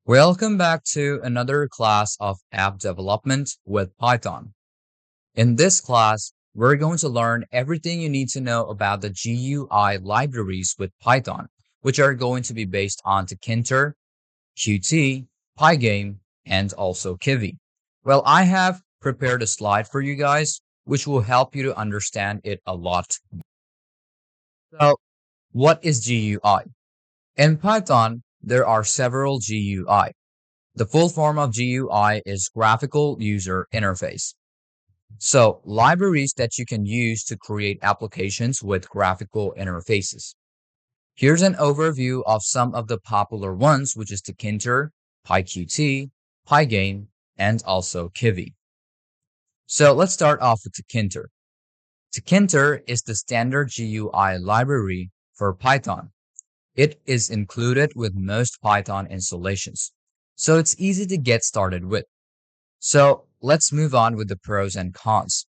Welcome back to another class of app development with Python. In this class, we're going to learn everything you need to know about the GUI libraries with Python, which are going to be based on Tkinter, Qt, Pygame, and also Kivy. Well, I have prepared a slide for you guys, which will help you to understand it a lot. So, what is GUI? In Python, there are several GUI. The full form of GUI is Graphical User Interface. So, libraries that you can use to create applications with graphical interfaces. Here's an overview of some of the popular ones, which is Tkinter, PyQt, Pygame, and also Kivy. So, let's start off with Tkinter. Tkinter is the standard GUI library for Python. It is included with most Python installations, so it's easy to get started with. So let's move on with the pros and cons.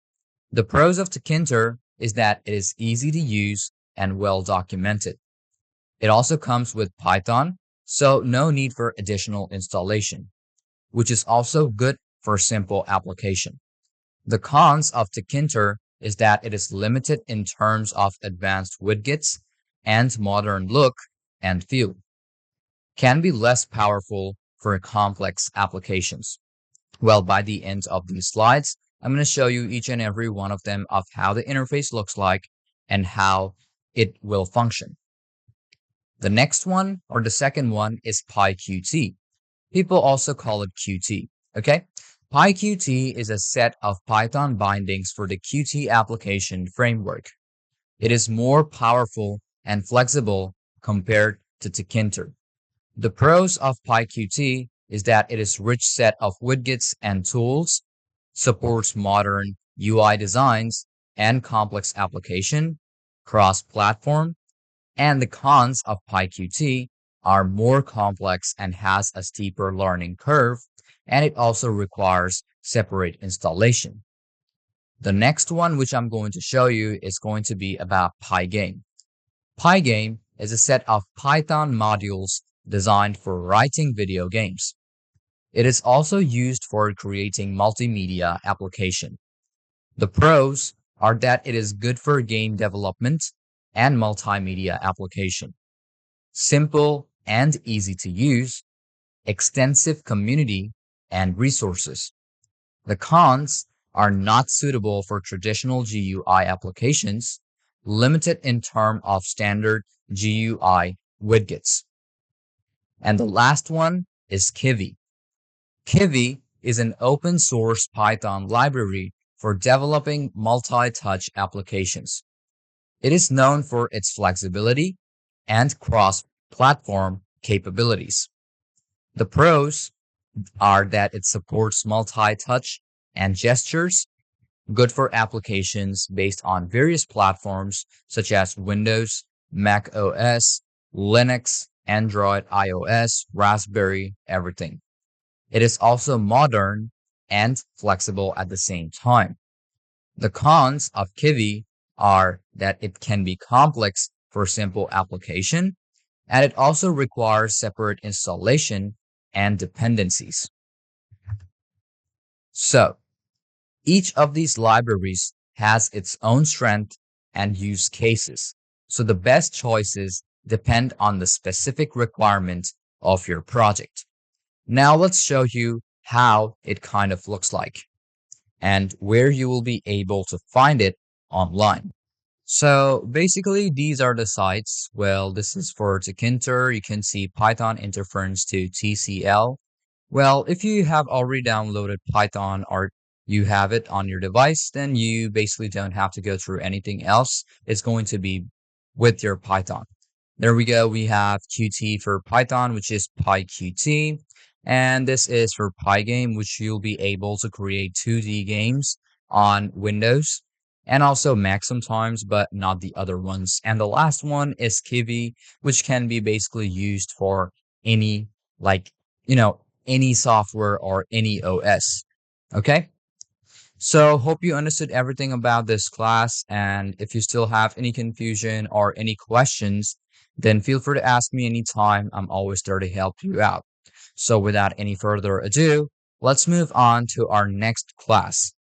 The pros of Tkinter is that it is easy to use and well documented. It also comes with Python, so no need for additional installation, which is also good for simple application. The cons of Tkinter is that it is limited in terms of advanced widgets and modern look and feel, can be less powerful for complex applications. Well, by the end of these slides, I'm going to show you each and every one of them of how the interface looks like and how it will function. The next one, or the second one, is PyQt. People also call it Qt, okay? PyQt is a set of Python bindings for the Qt application framework. It is more powerful and flexible compared to Tkinter. The pros of PyQt is that it is rich set of widgets and tools, supports modern UI designs and complex application, cross-platform, and the cons of PyQt are more complex and has a steeper learning curve, and it also requires separate installation. The next one, which I'm going to show you, is going to be about Pygame. Pygame is a set of Python modules designed for writing video games. It is also used for creating multimedia application. The pros are that it is good for game development and multimedia application. Simple and easy to use, extensive community and resources. The cons are not suitable for traditional GUI applications, limited in terms of standard GUI widgets. And the last one is Kivy. Kivy is an open source Python library for developing multi-touch applications. It is known for its flexibility and cross-platform capabilities. The pros are that it supports multi-touch and gestures, good for applications based on various platforms such as Windows, Mac OS, Linux, Android, iOS, Raspberry, everything. It is also modern and flexible at the same time. The cons of Kivy are that it can be complex for simple application, and it also requires separate installation and dependencies. So, each of these libraries has its own strength and use cases, so the best choices depend on the specific requirement of your project. Now let's show you how it kind of looks like and where you will be able to find it online. So basically these are the sites. Well, this is for Tkinter. You can see Python interference to TCL. Well, if you have already downloaded Python or you have it on your device, then you basically don't have to go through anything else. It's going to be with your Python. There we go. We have Qt for Python, which is PyQt. And this is for Pygame, which you'll be able to create 2D games on Windows and also Mac sometimes, but not the other ones. And the last one is Kivy, which can be basically used for any, any software or any OS. Okay? So hope you understood everything about this class. And if you still have any confusion or any questions, then feel free to ask me anytime. I'm always there to help you out. So without any further ado, let's move on to our next class.